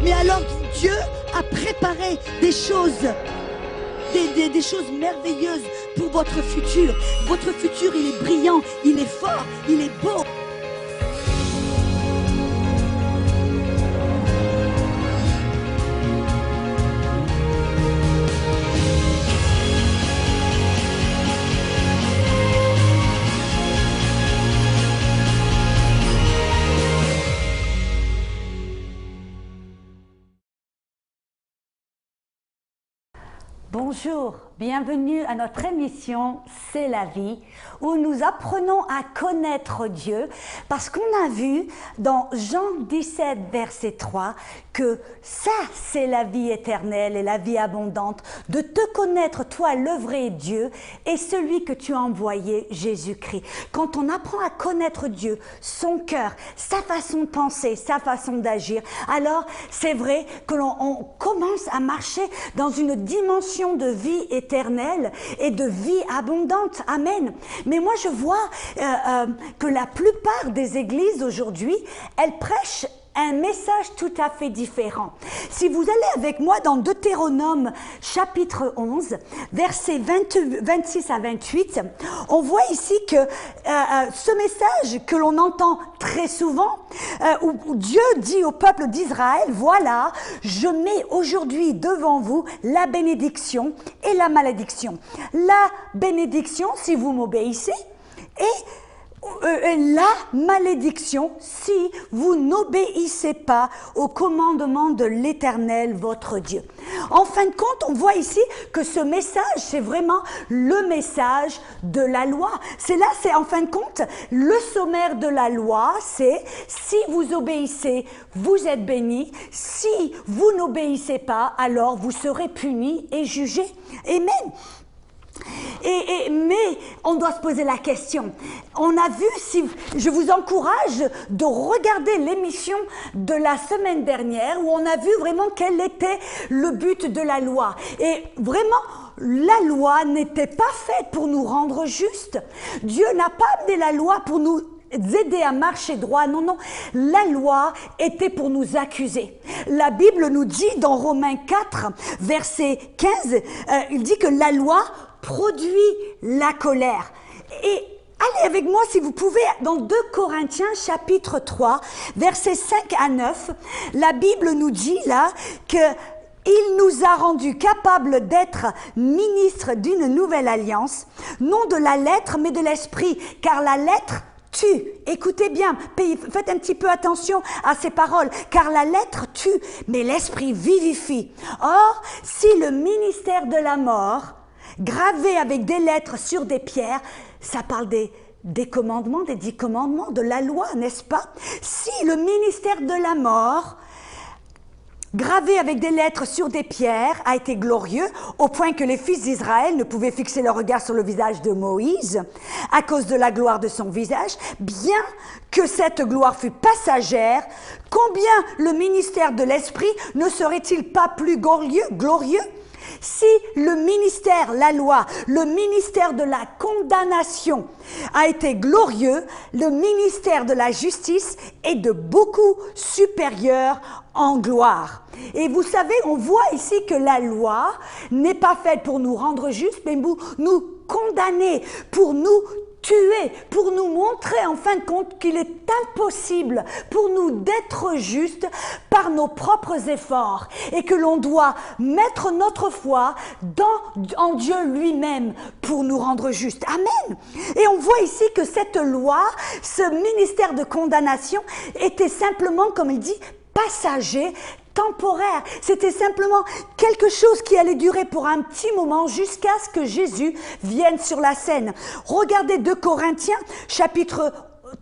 Mais alors Dieu a préparé des choses, des choses merveilleuses pour votre futur. Votre futur, il est brillant, il est fort, il est beau. Bonjour, bienvenue à notre émission C'est la vie, où nous apprenons à connaître Dieu, parce qu'on a vu dans Jean 17, verset 3, que ça c'est la vie éternelle et la vie abondante, de te connaître toi le vrai Dieu et celui que tu as envoyé, Jésus-Christ. Quand on apprend à connaître Dieu, son cœur, sa façon de penser, sa façon d'agir, alors c'est vrai que l'on commence à marcher dans une dimension de vie éternelle et de vie abondante. Amen. Mais moi, je vois que la plupart des églises aujourd'hui, elles prêchent un message tout à fait différent. Si vous allez avec moi dans Deutéronome chapitre 11, versets 26 à 28, on voit ici que ce message que l'on entend très souvent, où Dieu dit au peuple d'Israël, voilà, je mets aujourd'hui devant vous la bénédiction et la malédiction. La bénédiction, si vous m'obéissez, et la malédiction si vous n'obéissez pas au commandement de l'Éternel votre Dieu. En fin de compte, on voit ici que ce message, c'est vraiment le message de la loi. C'est en fin de compte, le sommaire de la loi, c'est si vous obéissez, vous êtes bénis. Si vous n'obéissez pas, alors vous serez punis et jugés. Amen. Mais on doit se poser la question. On a vu, je vous encourage de regarder l'émission de la semaine dernière où on a vu vraiment quel était le but de la loi. Et vraiment, la loi n'était pas faite pour nous rendre justes. Dieu n'a pas amené la loi pour nous aider à marcher droit. Non, non. La loi était pour nous accuser. La Bible nous dit dans Romains 4, verset 15, il dit que la loi produit la colère. Et allez avec moi, si vous pouvez, dans 2 Corinthiens, chapitre 3, versets 5 à 9, la Bible nous dit là que il nous a rendus capables d'être ministres d'une nouvelle alliance, non de la lettre, mais de l'esprit, car la lettre tue. Écoutez bien, faites un petit peu attention à ces paroles, car la lettre tue, mais l'esprit vivifie. Or, si le ministère de la mort, gravé avec des lettres sur des pierres, ça parle des commandements, des 10 commandements, de la loi, n'est-ce pas? Si le ministère de la mort, gravé avec des lettres sur des pierres, a été glorieux, au point que les fils d'Israël ne pouvaient fixer leur regard sur le visage de Moïse, à cause de la gloire de son visage, bien que cette gloire fût passagère, combien le ministère de l'Esprit ne serait-il pas plus glorieux? Si le ministère, la loi, le ministère de la condamnation a été glorieux, le ministère de la justice est de beaucoup supérieur en gloire. Et vous savez, on voit ici que la loi n'est pas faite pour nous rendre justes, mais pour nous condamner, pour nous tuer, pour nous montrer en fin de compte qu'il est impossible pour nous d'être justes par nos propres efforts et que l'on doit mettre notre foi en Dieu lui-même pour nous rendre justes. Amen. Et on voit ici que cette loi, ce ministère de condamnation était simplement, comme il dit, passager, temporaire. C'était simplement quelque chose qui allait durer pour un petit moment jusqu'à ce que Jésus vienne sur la scène. Regardez 2 Corinthiens, chapitre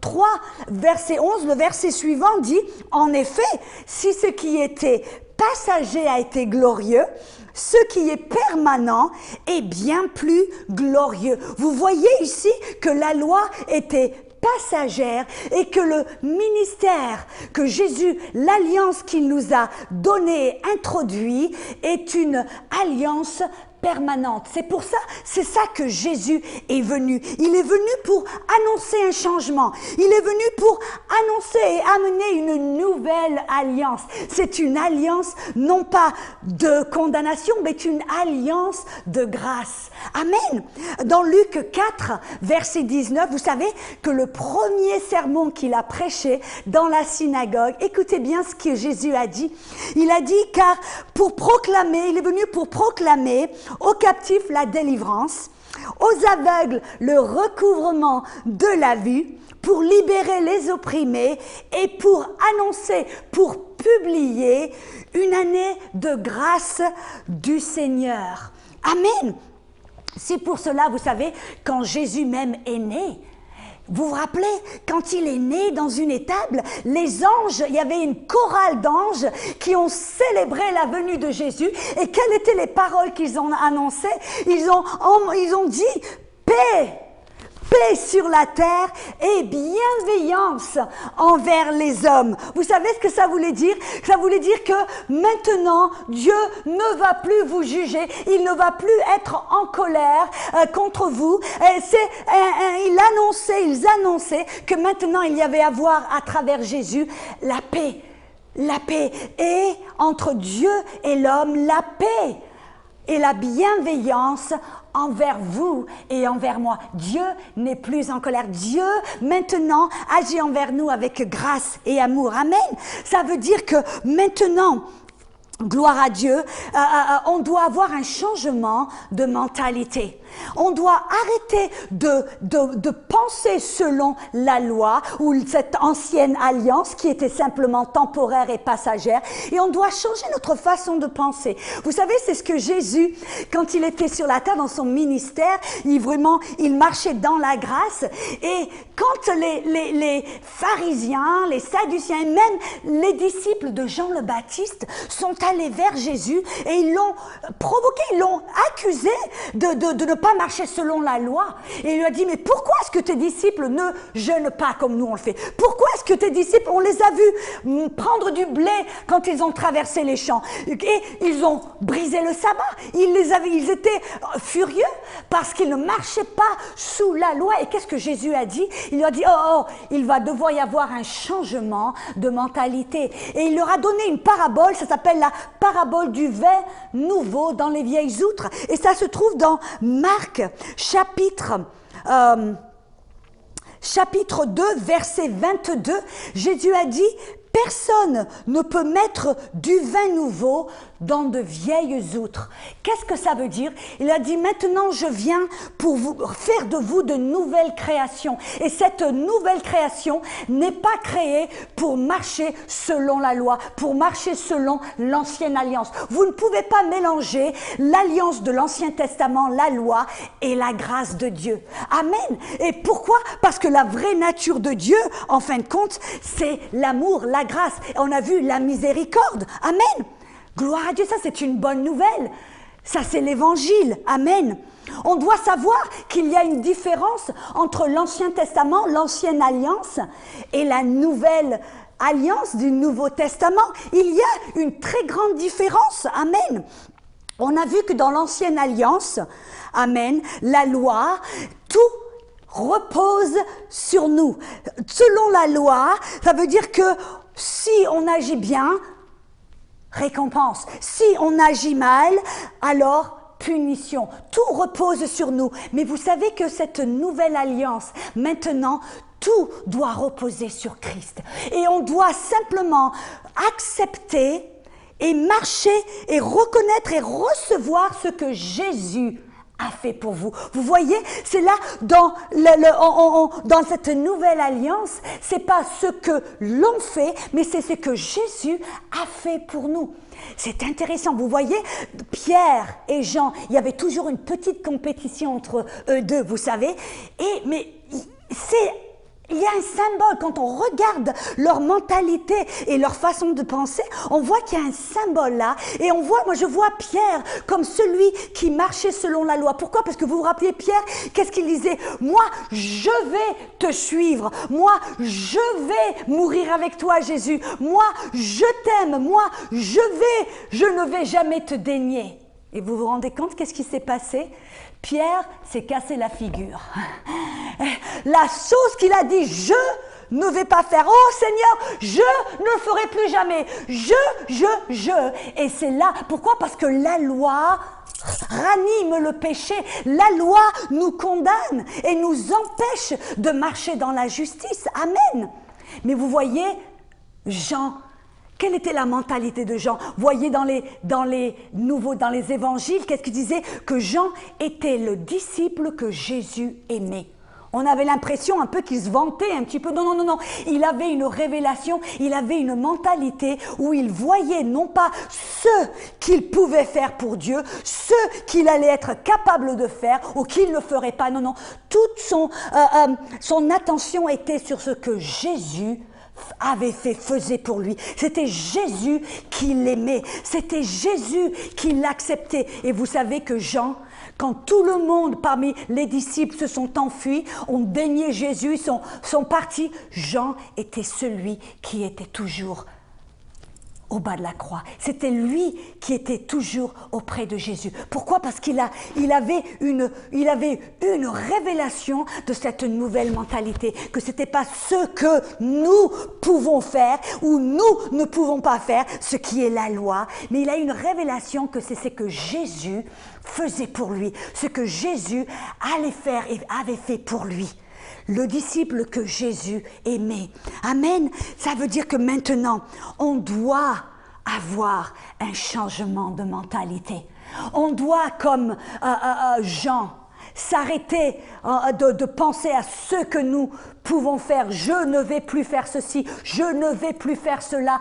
3, verset 11, le verset suivant dit « En effet, si ce qui était passager a été glorieux, ce qui est permanent est bien plus glorieux. » Vous voyez ici que la loi était passagère et que le ministère que Jésus, l'alliance qu'il nous a donnée, introduit, est une alliance permanente. C'est pour ça, c'est ça que Jésus est venu. Il est venu pour annoncer un changement. Il est venu pour annoncer et amener une nouvelle alliance. C'est une alliance non pas de condamnation, mais une alliance de grâce. Amen. Dans Luc 4, verset 19, vous savez que le premier sermon qu'il a prêché dans la synagogue, écoutez bien ce que Jésus a dit. Il a dit, car pour proclamer, il est venu pour proclamer aux captifs la délivrance, aux aveugles le recouvrement de la vue, pour libérer les opprimés et pour annoncer, pour publier une année de grâce du Seigneur. Amen. C'est pour cela, vous savez, quand Jésus même est né, vous vous rappelez, quand il est né dans une étable, les anges, il y avait une chorale d'anges qui ont célébré la venue de Jésus. Et quelles étaient les paroles qu'ils ont annoncées? Ils ont dit « Paix ». Paix sur la terre et bienveillance envers les hommes. Vous savez ce que ça voulait dire? Ça voulait dire que maintenant, Dieu ne va plus vous juger. Il ne va plus être en colère contre vous. Ils annonçaient que maintenant, il y avait à voir à travers Jésus la paix. La paix. Et entre Dieu et l'homme, la paix et la bienveillance envers vous et envers moi. Dieu n'est plus en colère. Dieu, maintenant, agit envers nous avec grâce et amour. Amen. Ça veut dire que maintenant, gloire à Dieu, on doit avoir un changement de mentalité. On doit arrêter de penser selon la loi ou cette ancienne alliance qui était simplement temporaire et passagère. Et on doit changer notre façon de penser. Vous savez, c'est ce que Jésus, quand il était sur la terre dans son ministère, il marchait dans la grâce. Et quand les pharisiens, les sadduciens et même les disciples de Jean le Baptiste sont allés vers Jésus et ils l'ont provoqué, ils l'ont accusé de ne pas marcher selon la loi. Et il lui a dit, mais pourquoi est-ce que tes disciples ne jeûnent pas comme nous on le fait? Pourquoi est-ce que tes disciples, on les a vus prendre du blé quand ils ont traversé les champs? Et ils ont brisé le sabbat. Ils étaient furieux parce qu'ils ne marchaient pas sous la loi. Et qu'est-ce que Jésus a dit? Il leur a dit, il va devoir y avoir un changement de mentalité. Et il leur a donné une parabole, ça s'appelle la parabole du vin nouveau dans les vieilles outres. Et ça se trouve dans Marc, chapitre 2, verset 22. Jésus a dit, personne ne peut mettre du vin nouveau dans de vieilles outres. Qu'est-ce que ça veut dire? Il a dit, maintenant je viens pour vous faire de vous de nouvelles créations. Et cette nouvelle création n'est pas créée pour marcher selon la loi, pour marcher selon l'ancienne alliance. Vous ne pouvez pas mélanger l'alliance de l'Ancien Testament, la loi, et la grâce de Dieu. Amen. Et pourquoi? Parce que la vraie nature de Dieu, en fin de compte, c'est l'amour, la grâce. Et on a vu la miséricorde. Amen. Gloire à Dieu, ça c'est une bonne nouvelle. Ça c'est l'évangile. Amen. On doit savoir qu'il y a une différence entre l'Ancien Testament, l'ancienne alliance, et la nouvelle alliance du Nouveau Testament. Il y a une très grande différence. Amen. On a vu que dans l'ancienne alliance, amen, la loi, tout repose sur nous. Selon la loi, ça veut dire que si on agit bien, récompense. Si on agit mal, alors punition. Tout repose sur nous. Mais vous savez que cette nouvelle alliance, maintenant, tout doit reposer sur Christ. Et on doit simplement accepter et marcher et reconnaître et recevoir ce que Jésus a fait pour vous. Vous voyez, c'est là dans dans cette nouvelle alliance, c'est pas ce que l'on fait, mais c'est ce que Jésus a fait pour nous. C'est intéressant, vous voyez, Pierre et Jean, il y avait toujours une petite compétition entre eux deux, vous savez, mais il y a un symbole, quand on regarde leur mentalité et leur façon de penser, on voit qu'il y a un symbole là. Et moi je vois Pierre comme celui qui marchait selon la loi. Pourquoi? Parce que vous vous rappelez Pierre, qu'est-ce qu'il disait? Moi, je vais te suivre. Moi, je vais mourir avec toi, Jésus. Moi, je t'aime. Moi, je ne vais jamais te dénier. Et vous vous rendez compte qu'est-ce qui s'est passé? Pierre s'est cassé la figure. La chose qu'il a dit, je ne vais pas faire. Oh Seigneur, je ne le ferai plus jamais. Et c'est là, pourquoi? Parce que la loi ranime le péché. La loi nous condamne et nous empêche de marcher dans la justice. Amen. Mais vous voyez, Jean, quelle était la mentalité de Jean? Voyez dans les évangiles, qu'est-ce qu'il disait? Que Jean était le disciple que Jésus aimait. On avait l'impression un peu qu'il se vantait un petit peu. Non, non, non, non. Il avait une révélation, il avait une mentalité où il voyait non pas ce qu'il pouvait faire pour Dieu, ce qu'il allait être capable de faire ou qu'il ne ferait pas. Non, non. Toute son attention était sur ce que Jésus faisait pour lui. C'était Jésus qui l'aimait. C'était Jésus qui l'acceptait. Et vous savez que Jean, quand tout le monde parmi les disciples se sont enfuis, ont dénié Jésus, sont partis, Jean était celui qui était toujours au bas de la croix. C'était lui qui était toujours auprès de Jésus. Pourquoi? Parce qu'il avait une révélation de cette nouvelle mentalité, que ce n'était pas ce que nous pouvons faire ou nous ne pouvons pas faire, ce qui est la loi, mais il a une révélation que c'est ce que Jésus faisait pour lui, ce que Jésus allait faire et avait fait pour lui. Le disciple que Jésus aimait. Amen. Ça veut dire que maintenant, on doit avoir un changement de mentalité. On doit, comme Jean, s'arrêter de penser à ce que nous pouvons faire. Je ne vais plus faire ceci, je ne vais plus faire cela,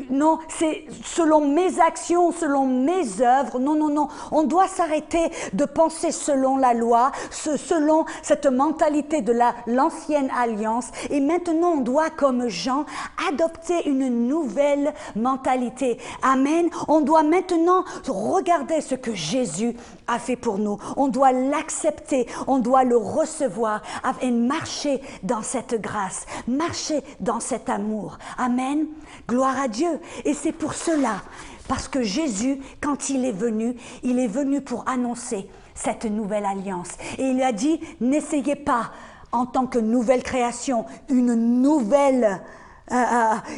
non, c'est selon mes actions, selon mes œuvres. Non, non, non, on doit s'arrêter de penser selon la loi, selon cette mentalité de l'ancienne alliance. Et maintenant, on doit, comme Jean, adopter une nouvelle mentalité. Amen. On doit maintenant regarder ce que Jésus a fait pour nous. On doit l'accepter, on doit le recevoir et marcher dans cette grâce, marcher dans cet amour. Amen. Gloire à Dieu. Et c'est pour cela, parce que Jésus, quand il est venu pour annoncer cette nouvelle alliance. Et il a dit, n'essayez pas, en tant que nouvelle création, une nouvelle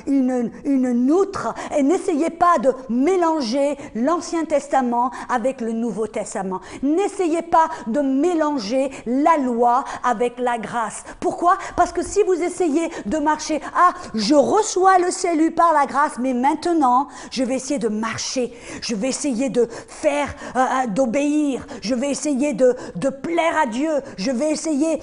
une outre, et n'essayez pas de mélanger l'Ancien Testament avec le Nouveau Testament. N'essayez pas de mélanger la loi avec la grâce. Pourquoi? Parce que si vous essayez de marcher, je reçois le salut par la grâce, mais maintenant, je vais essayer de marcher, je vais essayer de faire, d'obéir, je vais essayer de plaire à Dieu, je vais essayer,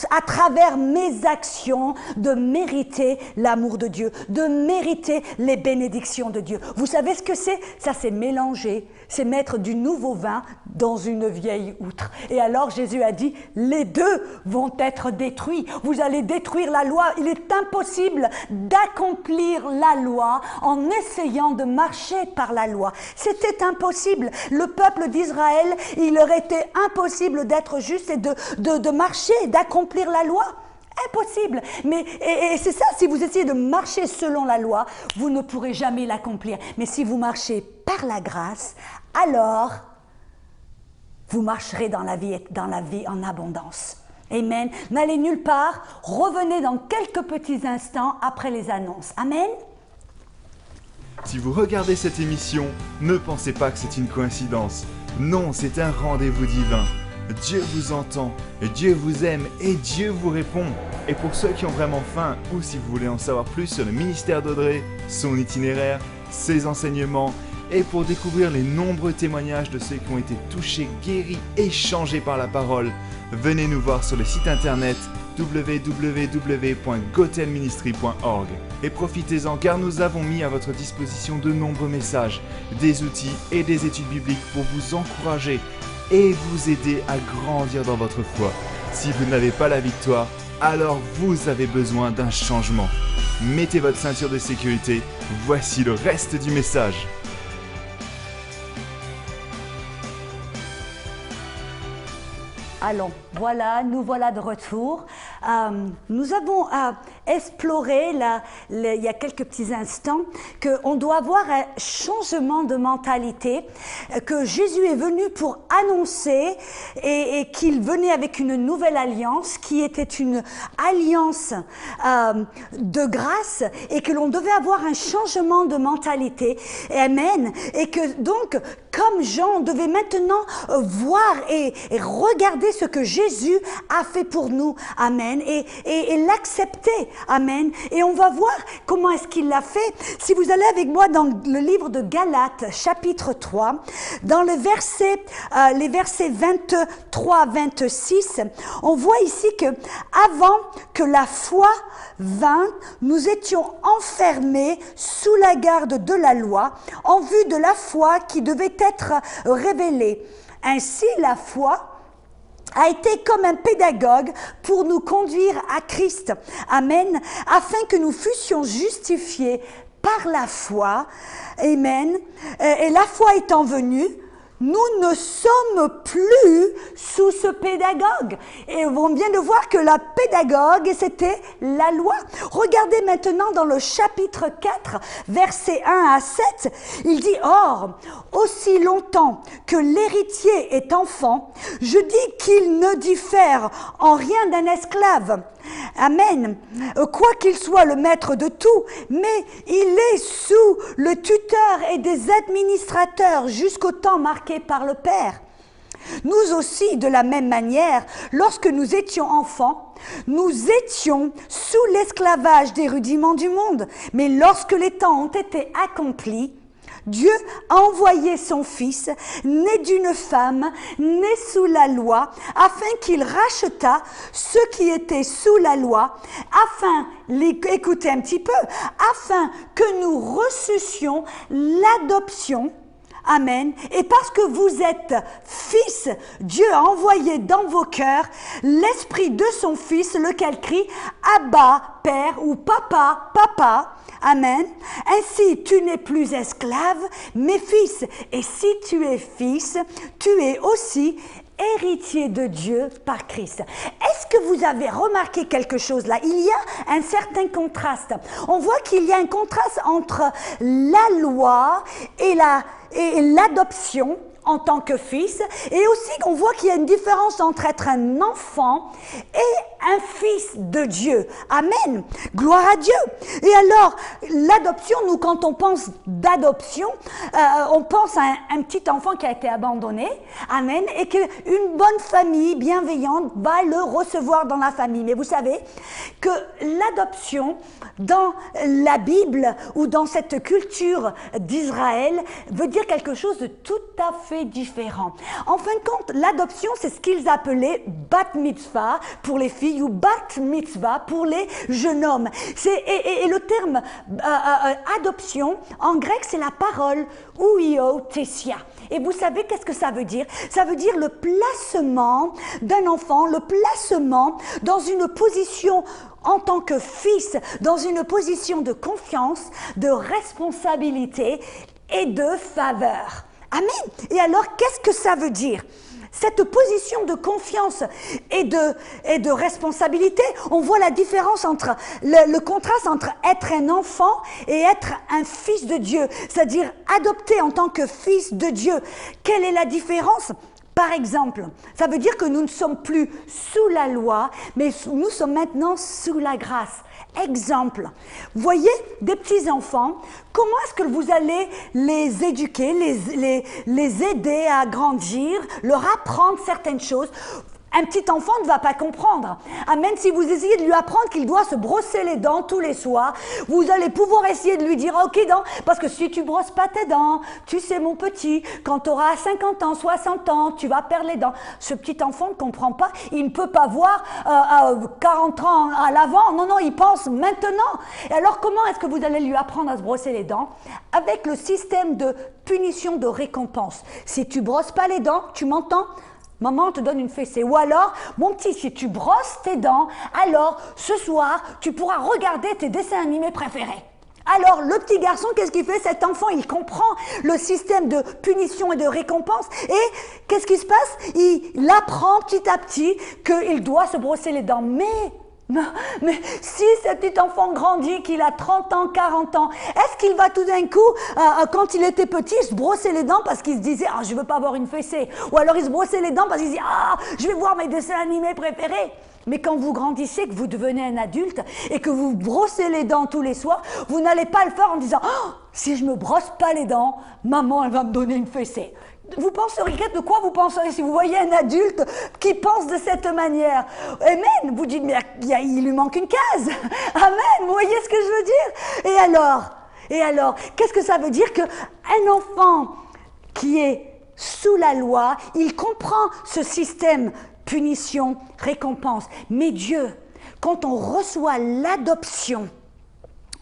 à travers mes actions, de mériter l'amour de Dieu, de mériter les bénédictions de Dieu. Vous savez ce que c'est? Ça, c'est mélanger, c'est mettre du nouveau vin dans une vieille outre. Et alors Jésus a dit, les deux vont être détruits. Vous allez détruire la loi. Il est impossible d'accomplir la loi en essayant de marcher par la loi. C'était impossible. Le peuple d'Israël, il leur était impossible d'être juste et de marcher, d'accomplir la loi. Impossible. Mais et c'est ça, si vous essayez de marcher selon la loi, vous ne pourrez jamais l'accomplir. Mais si vous marchez par la grâce, alors vous marcherez dans la vie en abondance. Amen. N'allez nulle part, revenez dans quelques petits instants après les annonces. Amen. Si vous regardez cette émission, ne pensez pas que c'est une coïncidence. Non, c'est un rendez-vous divin. Dieu vous entend, Dieu vous aime et Dieu vous répond. Et pour ceux qui ont vraiment faim ou si vous voulez en savoir plus sur le ministère d'Audrey, son itinéraire, ses enseignements et pour découvrir les nombreux témoignages de ceux qui ont été touchés, guéris et changés par la parole, venez nous voir sur le site internet www.gotelministry.org et profitez-en car nous avons mis à votre disposition de nombreux messages, des outils et des études bibliques pour vous encourager et vous aider à grandir dans votre foi. Si vous n'avez pas la victoire, alors vous avez besoin d'un changement. Mettez votre ceinture de sécurité, voici le reste du message. Allons, voilà, nous voilà de retour. Nous avons exploré il y a quelques petits instants qu'on doit avoir un changement de mentalité, que Jésus est venu pour annoncer et qu'il venait avec une nouvelle alliance qui était une alliance de grâce et que l'on devait avoir un changement de mentalité. Amen. Et que donc, comme Jean, on devait maintenant voir et regarder ce que Jésus a fait pour nous. Amen. Et l'accepter. Amen. Et on va voir comment est-ce qu'il l'a fait. Si vous allez avec moi dans le livre de Galates, chapitre 3, dans les versets 23-26, on voit ici que avant que la foi vint, nous étions enfermés sous la garde de la loi, en vue de la foi qui devait être révélée. Ainsi, la foi a été comme un pédagogue pour nous conduire à Christ. Amen. Afin que nous fussions justifiés par la foi. Amen. Et la foi étant venue, nous ne sommes plus sous ce pédagogue. Et on vient de voir que la pédagogue, c'était la loi. Regardez maintenant dans le chapitre 4, versets 1 à 7, il dit « Or, aussi longtemps que l'héritier est enfant, je dis qu'il ne diffère en rien d'un esclave. » Amen. Quoi qu'il soit le maître de tout, mais il est sous le tuteur et des administrateurs jusqu'au temps marqué par le Père. Nous aussi, de la même manière, lorsque nous étions enfants, nous étions sous l'esclavage des rudiments du monde. Mais lorsque les temps ont été accomplis, Dieu a envoyé son Fils, né d'une femme, né sous la loi, afin qu'il rachetât ceux qui étaient sous la loi, écoutez un petit peu, afin que nous reçussions l'adoption. Amen. Et parce que vous êtes fils, Dieu a envoyé dans vos cœurs l'esprit de son Fils, lequel crie « Abba, Père » ou « Papa, Papa ». Amen. Ainsi, tu n'es plus esclave, mais fils. Et si tu es fils, tu es aussi héritier de Dieu par Christ. Est-ce que vous avez remarqué quelque chose là? Il y a un certain contraste. On voit qu'il y a un contraste entre la loi et l'adoption en tant que fils, et aussi on voit qu'il y a une différence entre être un enfant et un fils de Dieu. Amen. Gloire à Dieu. Et alors, l'adoption, nous, quand on pense d'adoption, on pense à un petit enfant qui a été abandonné. Amen. Et qu'une bonne famille bienveillante va le recevoir dans la famille. Mais vous savez que l'adoption, dans la Bible ou dans cette culture d'Israël, veut dire quelque chose de tout à fait différent. En fin de compte, l'adoption, c'est ce qu'ils appelaient bat mitzvah pour les filles ou bat mitzvah pour les jeunes hommes. Et le terme adoption, en grec, c'est la parole ouiothesia. Et vous savez qu'est-ce que ça veut dire? Ça veut dire le placement d'un enfant, le placement dans une position en tant que fils, dans une position de confiance, de responsabilité et de faveur. Amen. Et alors, qu'est-ce que ça veut dire? Cette position de confiance et de responsabilité, on voit la différence entre le contraste entre être un enfant et être un fils de Dieu, c'est-à-dire adopté en tant que fils de Dieu. Quelle est la différence? Par exemple, ça veut dire que nous ne sommes plus sous la loi, mais nous sommes maintenant sous la grâce. Exemple, voyez des petits enfants, comment est-ce que vous allez les éduquer, les aider à grandir, leur apprendre certaines choses? Un petit enfant ne va pas comprendre. Amen. Si vous essayez de lui apprendre qu'il doit se brosser les dents tous les soirs, vous allez pouvoir essayer de lui dire « Ok, dents, parce que si tu brosses pas tes dents, tu sais mon petit, quand tu auras 50 ans, 60 ans, tu vas perdre les dents. » Ce petit enfant ne comprend pas. Il ne peut pas voir 40 ans à l'avant. Non, non, il pense maintenant. Et alors, comment est-ce que vous allez lui apprendre à se brosser les dents? Avec le système de punition, de récompense. Si tu brosses pas les dents, tu m'entends? Maman te donne une fessée. Ou alors, mon petit, si tu brosses tes dents, alors ce soir, tu pourras regarder tes dessins animés préférés. Alors, le petit garçon, qu'est-ce qu'il fait? Cet enfant, il comprend le système de punition et de récompense. Et qu'est-ce qui se passe? Il apprend petit à petit qu'il doit se brosser les dents. Mais Mais si ce petit enfant grandit, qu'il a 30 ans, 40 ans, est-ce qu'il va tout d'un coup, quand il était petit, se brosser les dents parce qu'il se disait « Ah, je veux pas avoir une fessée » ou alors il se brossait les dents parce qu'il se dit « Ah, je vais voir mes dessins animés préférés » Mais quand vous grandissez, que vous devenez un adulte et que vous brossez les dents tous les soirs, vous n'allez pas le faire en disant oh, « Si je me brosse pas les dents, maman, elle va me donner une fessée ». Vous penseriez, de quoi vous penseriez si vous voyez un adulte qui pense de cette manière? Amen. Vous dites, mais il lui manque une case. Amen. Vous voyez ce que je veux dire? Et alors, qu'est-ce que ça veut dire? Qu'un enfant qui est sous la loi, il comprend ce système punition, récompense. Mais Dieu, quand on reçoit l'adoption,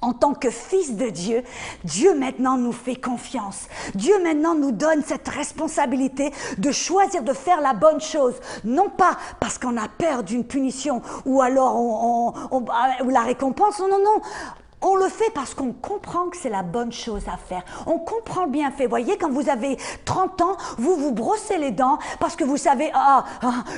en tant que fils de Dieu, Dieu maintenant nous fait confiance. Dieu maintenant nous donne cette responsabilité de choisir de faire la bonne chose. Non pas parce qu'on a peur d'une punition ou alors ou la récompense. Non, non, non. On le fait parce qu'on comprend que c'est la bonne chose à faire. On comprend le bienfait. Vous voyez, quand vous avez 30 ans, vous vous brossez les dents parce que vous savez,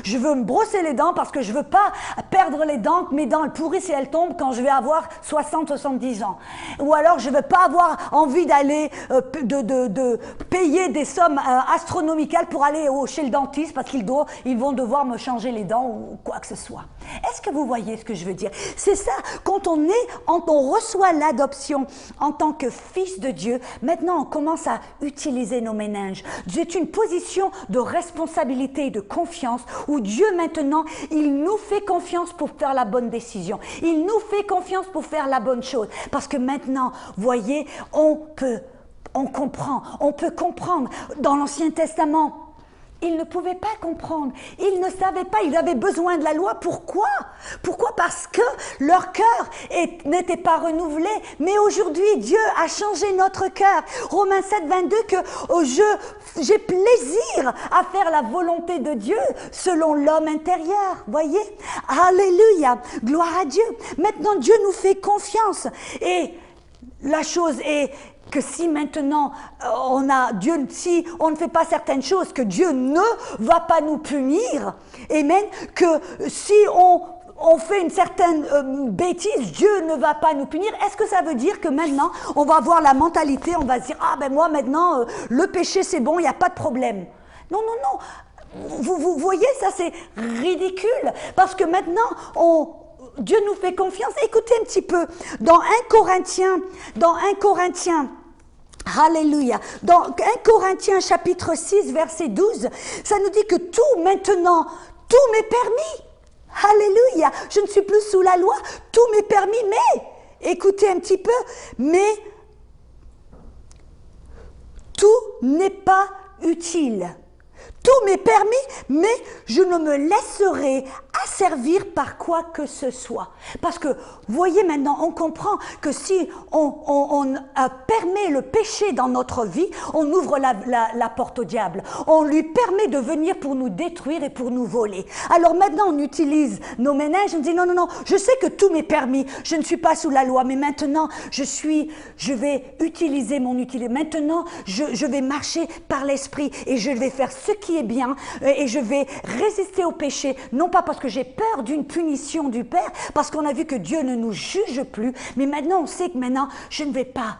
je veux me brosser les dents parce que je veux pas perdre les dents, que mes dents elles pourrissent et elles tombent quand je vais avoir 60, 70 ans. Ou alors, je veux pas avoir envie d'aller, de payer des sommes astronomiques pour aller chez le dentiste parce qu'ils vont devoir me changer les dents ou quoi que ce soit. Est-ce que vous voyez ce que je veux dire? C'est ça, quand on reçoit l'adoption en tant que fils de Dieu, maintenant on commence à utiliser nos méninges. C'est une position de responsabilité et de confiance où Dieu maintenant, il nous fait confiance pour faire la bonne décision. Il nous fait confiance pour faire la bonne chose. Parce que maintenant, voyez, on peut comprendre. Dans l'Ancien Testament, ils ne pouvaient pas comprendre, ils ne savaient pas, ils avaient besoin de la loi. Pourquoi? Pourquoi? Parce que leur cœur n'était pas renouvelé. Mais aujourd'hui, Dieu a changé notre cœur. Romains 7, 22, que j'ai plaisir à faire la volonté de Dieu selon l'homme intérieur. Voyez? Alléluia, gloire à Dieu. Maintenant, Dieu nous fait confiance. Et la chose est que si maintenant si on ne fait pas certaines choses, que Dieu ne va pas nous punir, amen, que si on fait une certaine bêtise, Dieu ne va pas nous punir. Est-ce que ça veut dire que maintenant, on va avoir la mentalité, on va se dire, moi maintenant, le péché c'est bon, il n'y a pas de problème. Non, non, non. Vous voyez, ça c'est ridicule, parce que maintenant, Dieu nous fait confiance. Écoutez un petit peu, dans 1 Corinthiens, alléluia, dans 1 Corinthiens chapitre 6 verset 12, ça nous dit que tout maintenant, tout m'est permis. Alléluia, je ne suis plus sous la loi, tout m'est permis, mais, écoutez un petit peu, mais tout n'est pas utile. Tout m'est permis, mais je ne me laisserai asservir par quoi que ce soit. Parce que, voyez maintenant, on comprend que si on permet le péché dans notre vie, on ouvre la porte au diable. On lui permet de venir pour nous détruire et pour nous voler. Alors maintenant, on utilise nos méninges, on dit non, non, non, je sais que tout m'est permis, je ne suis pas sous la loi, mais maintenant, je vais utiliser mon utilité. Maintenant, je vais marcher par l'esprit et je vais faire ce qui est bien et je vais résister au péché, non pas parce que j'ai peur d'une punition du Père, parce qu'on a vu que Dieu ne nous juge plus, mais maintenant on sait que maintenant je ne vais pas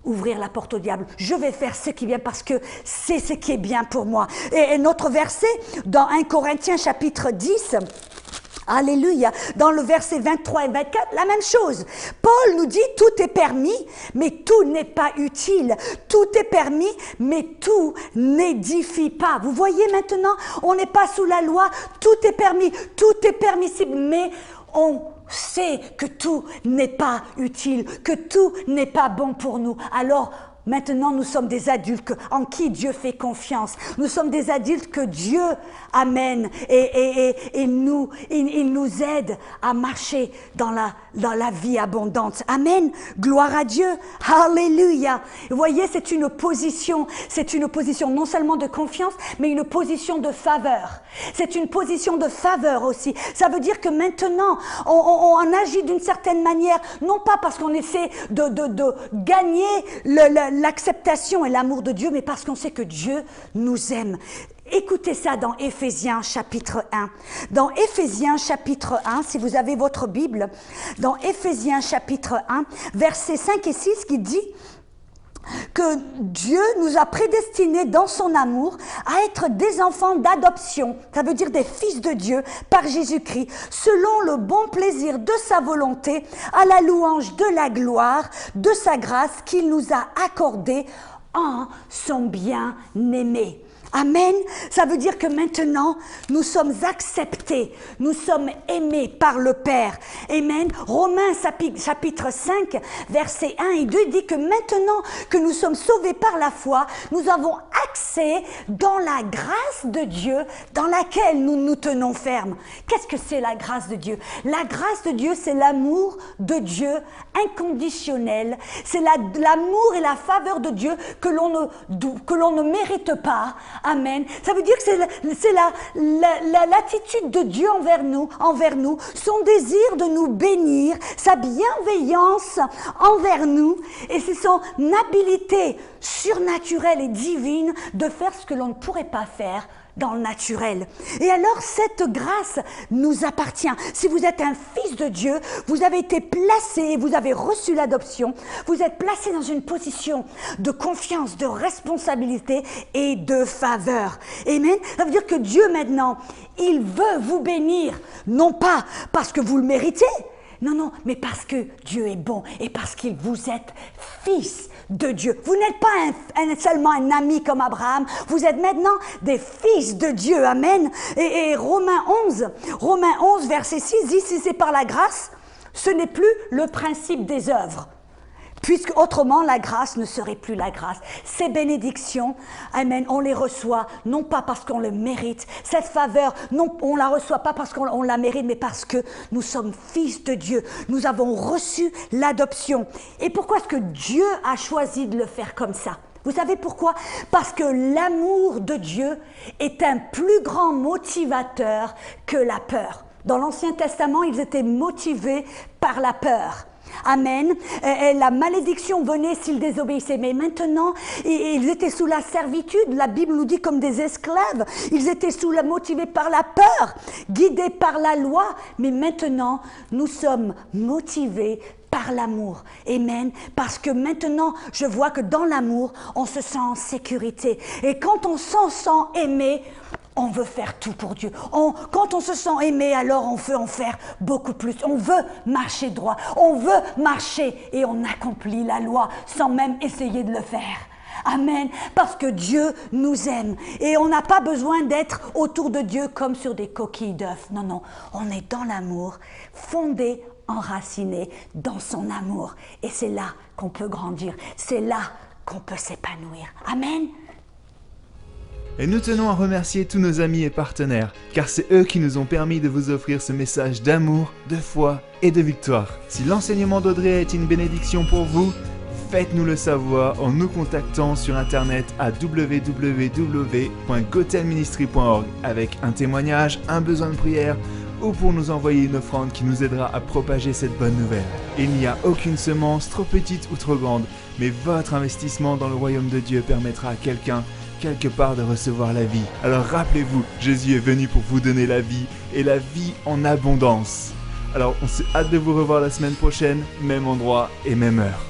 ouvrir la porte au diable, je vais faire ce qui est bien parce que c'est ce qui est bien pour moi. Et notre verset dans 1 Corinthiens chapitre 10, alléluia, dans le verset 23 et 24, la même chose. Paul nous dit, tout est permis, mais tout n'est pas utile. Tout est permis, mais tout n'édifie pas. Vous voyez maintenant, on n'est pas sous la loi, tout est permis, tout est permissible, mais on sait que tout n'est pas utile, que tout n'est pas bon pour nous. Alors, maintenant, nous sommes des adultes en qui Dieu fait confiance. Nous sommes des adultes que Dieu amène et il nous aide à marcher dans la vie abondante. Amen. Gloire à Dieu. Alléluia. Vous voyez, c'est une position non seulement de confiance, mais une position de faveur. C'est une position de faveur aussi. Ça veut dire que maintenant, on agit d'une certaine manière, non pas parce qu'on essaie de gagner l'acceptation et l'amour de Dieu, mais parce qu'on sait que Dieu nous aime. Écoutez ça dans Éphésiens chapitre 1. Dans Éphésiens chapitre 1, si vous avez votre Bible, dans Éphésiens chapitre 1, versets 5 et 6 qui dit que Dieu nous a prédestinés dans son amour à être des enfants d'adoption, ça veut dire des fils de Dieu par Jésus-Christ, selon le bon plaisir de sa volonté, à la louange de la gloire, de sa grâce qu'il nous a accordée en son bien-aimé. Amen. Ça veut dire que maintenant, nous sommes acceptés, nous sommes aimés par le Père. Amen. Romains chapitre 5, verset 1 et 2 dit que maintenant que nous sommes sauvés par la foi, nous avons accès dans la grâce de Dieu dans laquelle nous nous tenons fermes. Qu'est-ce que c'est la grâce de Dieu? La grâce de Dieu, c'est l'amour de Dieu inconditionnel. C'est l'amour et la faveur de Dieu que l'on ne mérite pas. Amen. Ça veut dire que c'est l'attitude de Dieu envers nous, son désir de nous bénir, sa bienveillance envers nous, et c'est son habilité surnaturelle et divine de faire ce que l'on ne pourrait pas faire dans le naturel. Et alors, cette grâce nous appartient. Si vous êtes un fils de Dieu, vous avez été placé, vous avez reçu l'adoption, vous êtes placé dans une position de confiance, de responsabilité et de faveur. Amen. Ça veut dire que Dieu, maintenant, il veut vous bénir, non pas parce que vous le méritez, non, mais parce que Dieu est bon et parce que vous êtes fils de Dieu. Vous n'êtes pas seulement un ami comme Abraham, vous êtes maintenant des fils de Dieu. Amen. Et Romains 11, verset 6 dit, si c'est par la grâce, ce n'est plus le principe des œuvres. Puisque autrement, la grâce ne serait plus la grâce. Ces bénédictions, amen, on les reçoit non pas parce qu'on le mérite. Cette faveur, non, on la reçoit pas parce qu'on la mérite, mais parce que nous sommes fils de Dieu. Nous avons reçu l'adoption. Et pourquoi est-ce que Dieu a choisi de le faire comme ça? Vous savez pourquoi? Parce que l'amour de Dieu est un plus grand motivateur que la peur. Dans l'Ancien Testament, ils étaient motivés par la peur. Amen. Et la malédiction venait s'ils désobéissaient. Mais maintenant, ils étaient sous la servitude. La Bible nous dit comme des esclaves. Ils étaient motivés par la peur, guidés par la loi. Mais maintenant, nous sommes motivés par l'amour. Amen. Parce que maintenant, je vois que dans l'amour, on se sent en sécurité. Et quand on s'en sent aimé, on veut faire tout pour Dieu. Quand on se sent aimé, alors on veut en faire beaucoup plus. On veut marcher droit. On veut marcher et on accomplit la loi sans même essayer de le faire. Amen. Parce que Dieu nous aime. Et on n'a pas besoin d'être autour de Dieu comme sur des coquilles d'œufs. Non. On est dans l'amour, fondé, enraciné dans son amour. Et c'est là qu'on peut grandir. C'est là qu'on peut s'épanouir. Amen. Et nous tenons à remercier tous nos amis et partenaires, car c'est eux qui nous ont permis de vous offrir ce message d'amour, de foi et de victoire. Si l'enseignement d'Audrey est une bénédiction pour vous, faites-nous le savoir en nous contactant sur internet à www.gotelministry.org avec un témoignage, un besoin de prière ou pour nous envoyer une offrande qui nous aidera à propager cette bonne nouvelle. Il n'y a aucune semence trop petite ou trop grande, mais votre investissement dans le royaume de Dieu permettra à quelqu'un quelque part de recevoir la vie. Alors rappelez-vous, Jésus est venu pour vous donner la vie et la vie en abondance. Alors on se hâte de vous revoir la semaine prochaine, même endroit et même heure.